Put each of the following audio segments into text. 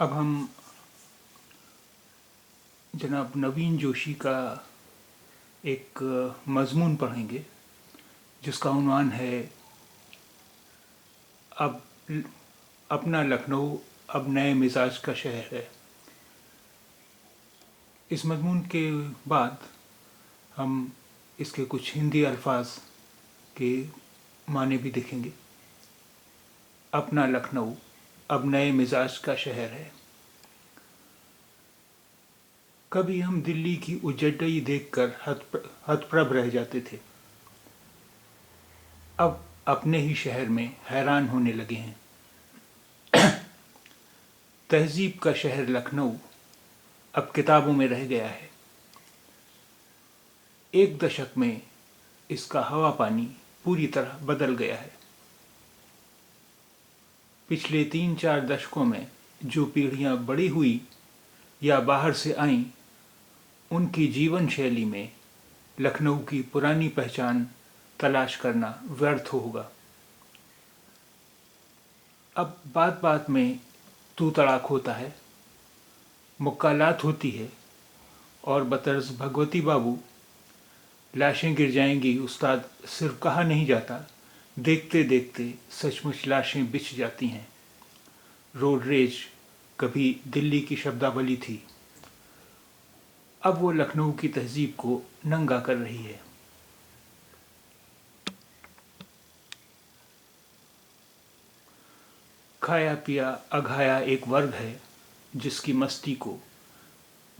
अब हम जनाब नवीन जोशी का एक मज़मून पढ़ेंगे जिसका उन्वान है अब अपना लखनऊ अब नए मिजाज का शहर है। इस मज़मून के बाद हम इसके कुछ हिंदी अल्फाज के माने भी देखेंगे। अपना लखनऊ अब नए मिजाज का शहर है। कभी हम दिल्ली की उजड्डई देखकर हतप्रभ रह जाते थे। अब अपने ही शहर में हैरान होने लगे हैं। तहजीब का शहर लखनऊ अब किताबों में रह गया है। एक दशक में इसका हवा पानी पूरी तरह बदल गया है। पिछले 3-4 दशकों में जो पीढ़ियां बड़ी हुई या बाहर से आईं, उनकी जीवन शैली में लखनऊ की पुरानी पहचान तलाश करना व्यर्थ होगा। अब बात बात में तू तड़ाक होता है, मुक्कालात होती है और बतर्ज भगवती बाबू लाशें गिर जाएंगी उस्ताद सिर्फ कहा नहीं जाता, देखते देखते सचमुच लाशें बिछ जाती हैं। रोड रेज कभी दिल्ली की शब्दावली थी, अब वो लखनऊ की तहजीब को नंगा कर रही है। खाया पिया अघाया एक वर्ग है जिसकी मस्ती को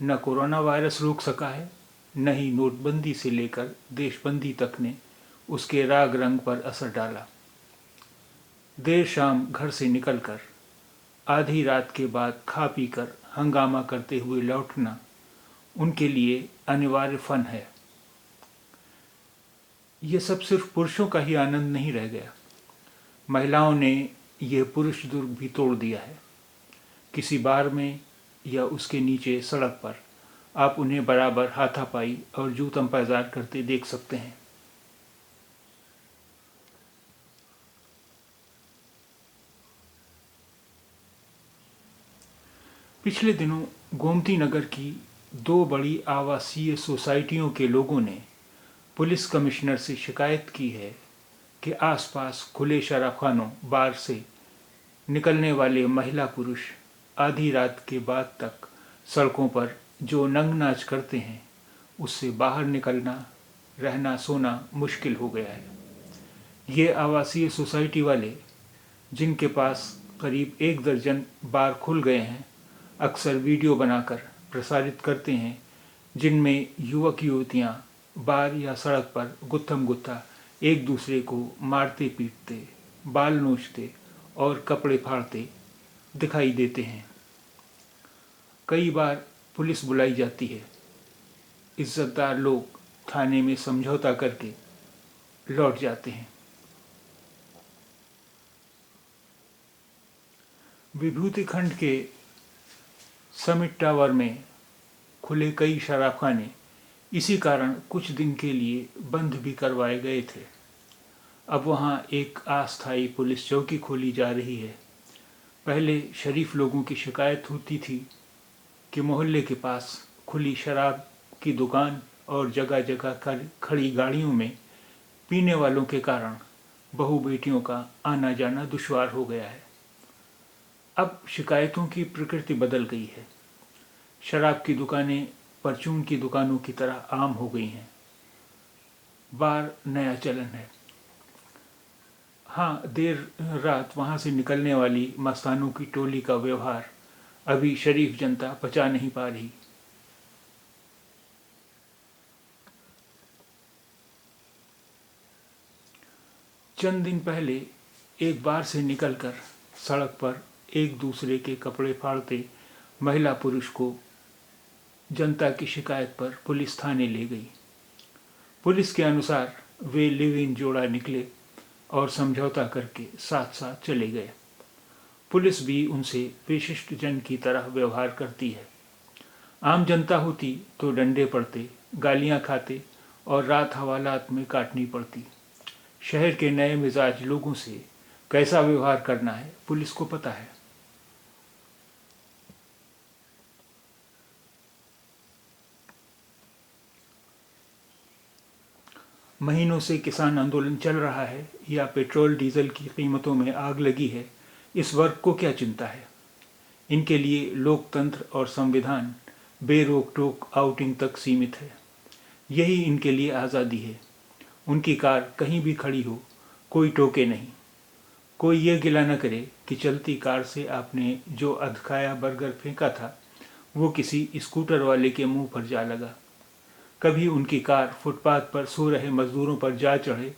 न कोरोना वायरस रोक सका है, न ही नोटबंदी से लेकर देशबंदी तक ने उसके राग रंग पर असर डाला। देर शाम घर से निकलकर आधी रात के बाद खा पी कर हंगामा करते हुए लौटना उनके लिए अनिवार्य फन है। ये सब सिर्फ पुरुषों का ही आनंद नहीं रह गया, महिलाओं ने यह पुरुष दुर्ग भी तोड़ दिया है। किसी बार में या उसके नीचे सड़क पर आप उन्हें बराबर हाथापाई और जूतम पायजार करते देख सकते हैं। पिछले दिनों गोमती नगर की 2 बड़ी आवासीय सोसाइटियों के लोगों ने पुलिस कमिश्नर से शिकायत की है कि आसपास खुले शराबखानों बार से निकलने वाले महिला पुरुष आधी रात के बाद तक सड़कों पर जो नंग नाच करते हैं, उससे बाहर निकलना, रहना सोना मुश्किल हो गया है। ये आवासीय सोसाइटी वाले, जिनके पास करीब 1 दर्जन बार खुल गए हैं, अक्सर वीडियो बनाकर प्रसारित करते हैं जिनमें युवक युवतियां बार या सड़क पर गुत्थम गुत्था एक दूसरे को मारते पीटते, बाल नोचते और कपड़े फाड़ते दिखाई देते हैं। कई बार पुलिस बुलाई जाती है। इज्जतदार लोग थाने में समझौता करके लौट जाते हैं। विभूति खंड के समिट टावर में खुले कई शराबखाने इसी कारण कुछ दिन के लिए बंद भी करवाए गए थे। अब वहाँ एक अस्थायी पुलिस चौकी खोली जा रही है। पहले शरीफ लोगों की शिकायत होती थी कि मोहल्ले के पास खुली शराब की दुकान और जगह जगह खड़ी गाड़ियों में पीने वालों के कारण बहू बेटियों का आना जाना दुश्वार हो गया है। अब शिकायतों की प्रकृति बदल गई है। शराब की दुकानें परचून की दुकानों की तरह आम हो गई हैं। बार नया चलन है। हाँ, देर रात वहाँ से निकलने वाली मस्तानों की टोली का व्यवहार अभी शरीफ जनता पचा नहीं पा रही। चंद दिन पहले एक बार से निकलकर सड़क पर एक दूसरे के कपड़े फाड़ते महिला पुरुष को जनता की शिकायत पर पुलिस थाने ले गई। पुलिस के अनुसार वे लिव इन जोड़ा निकले और समझौता करके साथ साथ चले गए। पुलिस भी उनसे विशिष्ट जन की तरह व्यवहार करती है। आम जनता होती तो डंडे पड़ते, गालियां खाते और रात हवालात में काटनी पड़ती। शहर के नए मिजाज लोगों से कैसा व्यवहार करना है पुलिस को पता है। महीनों से किसान आंदोलन चल रहा है या पेट्रोल डीजल की कीमतों में आग लगी है, इस वर्ग को क्या चिंता है। इनके लिए लोकतंत्र और संविधान बेरोक टोक आउटिंग तक सीमित है। यही इनके लिए आज़ादी है। उनकी कार कहीं भी खड़ी हो, कोई टोके नहीं। कोई ये गिला न करे कि चलती कार से आपने जो अधखाया बर्गर फेंका था वो किसी स्कूटर वाले के मुंह पर जा लगा। कभी उनकी कार फुटपाथ पर सो रहे मजदूरों पर जा चढ़े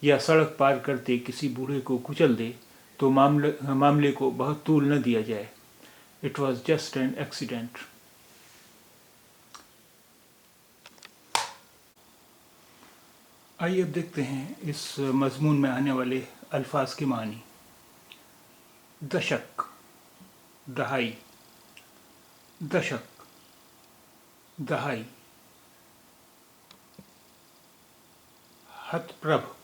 या सड़क पार करते किसी बूढ़े को कुचल दे तो मामले को बहुत तूल न दिया जाए। It was just an accident. आइए अब देखते हैं इस मजमून में आने वाले अल्फाज की मानी। दशक, दहाई, दशक, दहाई। हतप्रभ,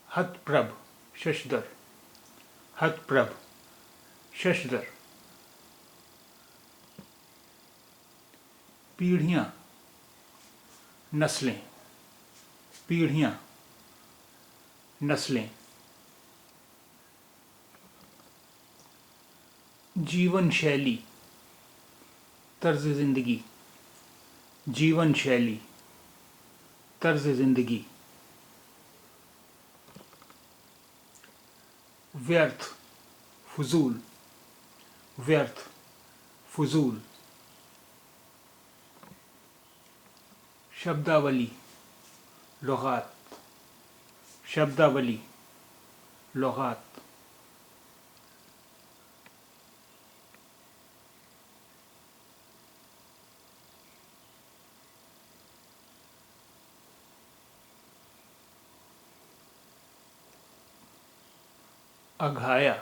हतप्रभ, शशधर, हतप्रभ, शशधर। पीढ़ियाँ, नस्लें, पीढ़ियाँ, नस्लें। जीवन शैली, तर्ज ज़िंदगी, जीवन शैली, तर्ज ज़िंदगी। व्यर्थ, फजूल, व्यर्थ, फजूल। शब्दावली, लुगात, शब्दावली, लुगात। अघाया,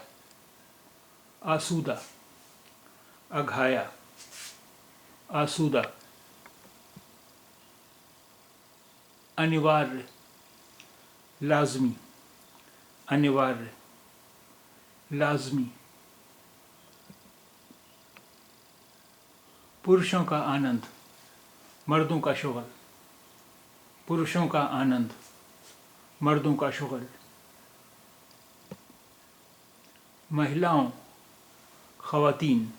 आसूदा, अघाया, आसूदा। अनिवार्य, लाजमी, अनिवार्य, लाजमी। पुरुषों का आनंद, मर्दों का शुगल, पुरुषों का आनंद, मर्दों का शुगल। महिलाओं, ख़वातीन,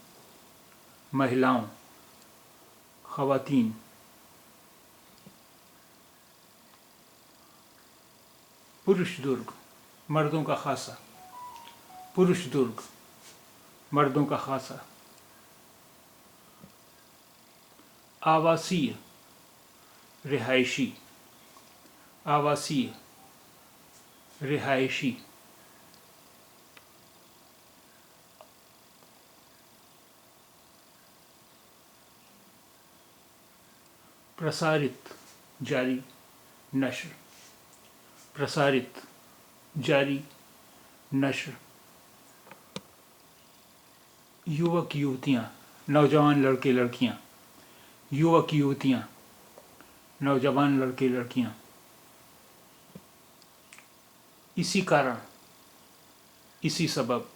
महिलाओं, ख़वातीन। पुरुष दुर्ग, मर्दों का खासा, पुरुष दुर्ग, मर्दों का खासा। आवासीय, रिहायशी, आवासीय, रिहायशी। प्रसारित, जारी, नश्र, प्रसारित, जारी, नश्र। युवक युवतियाँ, नौजवान लड़के लड़कियाँ, युवक युवतियाँ, नौजवान लड़के लड़कियाँ। इसी कारण, इसी सबब,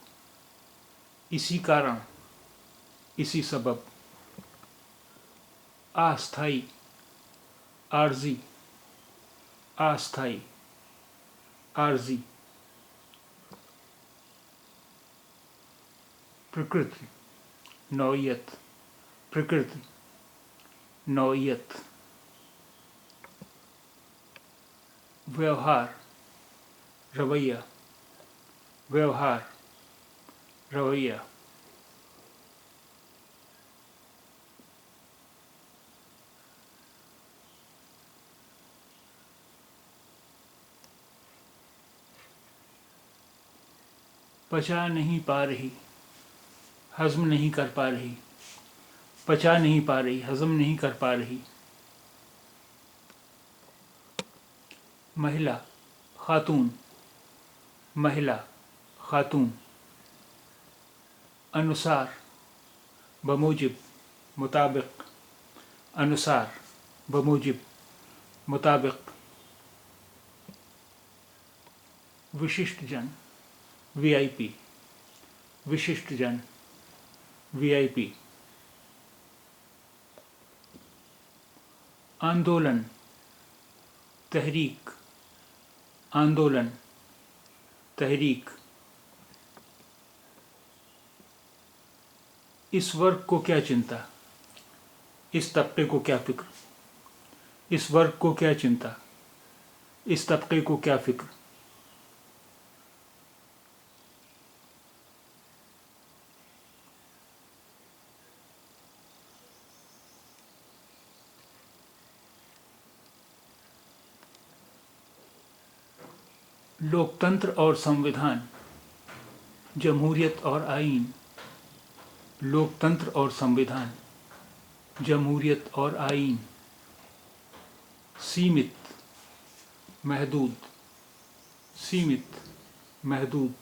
इसी कारण, इसी सबब। अस्थायी, आर्जी, अस्थायी, आर्जी। प्रकृति, नौयत, प्रकृति, नौयत। व्यवहार, रवैया, व्यवहार, रवैया। पचा नहीं पा रही, हज़म नहीं कर पा रही, पचा नहीं पा रही, हज़म नहीं कर पा रही। महिला, खातून, महिला, खातून। अनुसार, बमूजिब, मुताबिक, अनुसार, बमूजिब, मुताबिक। विशिष्ट जन, वीआईपी, विशिष्ट जन, वीआईपी। आंदोलन, तहरीक, आंदोलन, तहरीक। इस वर्ग को क्या चिंता, इस तबके को क्या फिक्र। इस वर्ग को क्या चिंता, इस तबके को क्या फिक्र। लोकतंत्र और संविधान, जमहूरियत और आईन। लोकतंत्र और संविधान, जमहूरियत और आईन। सीमित, महदूद, सीमित, महदूद।